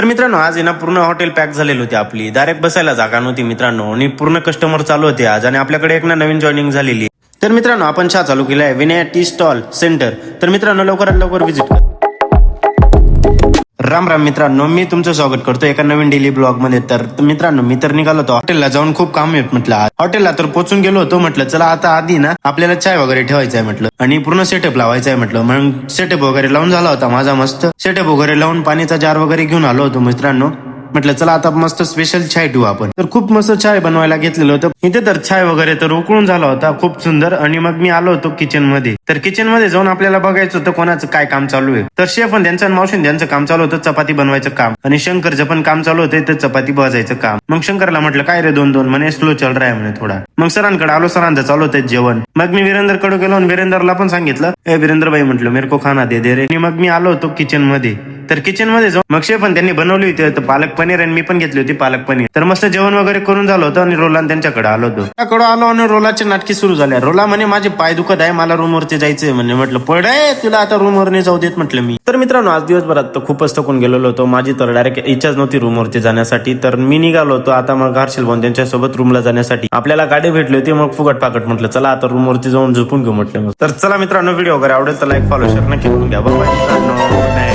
तर मित्रांनो आज आहे ना पूर्ण हॉटेल पॅक झालेली होती आपली, डायरेक्ट बसायला जागा नव्हती मित्रांनो, आणि पूर्ण कस्टमर चालू होते आज, आणि आपल्याकडे एक ना नवीन जॉईनिंग झालेली. तर मित्रांनो आपण चहा चालू केला आहे विनय टी स्टॉल सेंटर. तर मित्रांनो लवकरात लवकर व्हिजिट करा. राम राम मित्रांनो, मी तुमचं स्वागत करतो एका नवीन डेली ब्लॉग मध्ये. तर मित्रांनो मी तर निघालो होतो हॉटेलला जाऊन, खूप काम आहे म्हटलं. हॉटेलला तर पोहोचून गेलो होतो, म्हटलं चला आता आधी ना आपल्याला चाय वगैरे ठेवायचा आहे म्हटलं, आणि पूर्ण सेटअप लावायचा आहे म्हटलं. मग सेटअप वगैरे लावून झाला होता माझा मस्त. सेटअप वगैरे लावून पाणीचा जार वगैरे घेऊन आलो होतो मित्रांनो. म्हटलं चला आता मस्त स्पेशल चाय ठेवू आपण. तर खूप मस्त चाय बनवायला घेतलेलं होतं इथे. तर चाय वगैरे तर उकळून झाला होता खूप सुंदर. आणि मग मी आलो होतो किचन मध्ये. तर किचन मध्ये जाऊन आपल्याला बघायचं होतं कोणाचं काय काम चालू आहे. तर शेफ आणि त्यांचं मावशीन त्यांचं काम चालू होतं चपाती बनवायचं काम, आणि शंकरचं पण काम चालू होतं तर चपाती भाजायचं काम. मग शंकरला म्हटलं काय रे दोन म्हणे स्लो चल रहा है म्हणे थोडा. मग सरांकडे आलो, सरांचं चालू होतं जेवण. मग मी वीरेंद्रकडे गेलो आणि वीरेंद्रला पण सांगितलं ए वीरेंद्र भाई म्हटलं मेरे को खाना दे दे रे. आणि मग मी आलो होतो किचन मध्ये. तर किचन मध्ये जाऊन मग शेफ त्यांनी बनवली होती पालक पनीर, आणि मी पण घेतली होती पालक पनीर. तर मस्त जेवण वगैरे करून झालं होतं, आणि रोला त्यांच्याकडे आलो होतो. त्याकडे आलो आणि रोलाची नाटकी सुरू झाल्या. रोला म्हणे माझे पाय दुखत आहे, मला रूम वरती जायचंय म्हणे. म्हटलं पडाय तुला आता रूम वर नाही जाऊ देत म्हटलं मी. तर मित्रांनो आज दिवसभरात तर खूपच थकून गेलेलो होतो. माझी तर डायरेक्ट इच्छाच नव्हती रूम वरती जाण्यासाठी. तर मी निघालो होतो आता मग हर्षल भाऊ त्यांच्यासोबत रूमला जाण्यासाठी. आपल्याला गाडी भेटली होती, मग फुकट पाकट म्हटलं चला आता रूम वरती जाऊन झोपून घेऊ म्हटलं. तर चला मित्रांनो व्हिडिओ वगैरे आवडेल तर लाईक फॉलो शेअर नक्की करून घ्या. बाय मित्रांनो.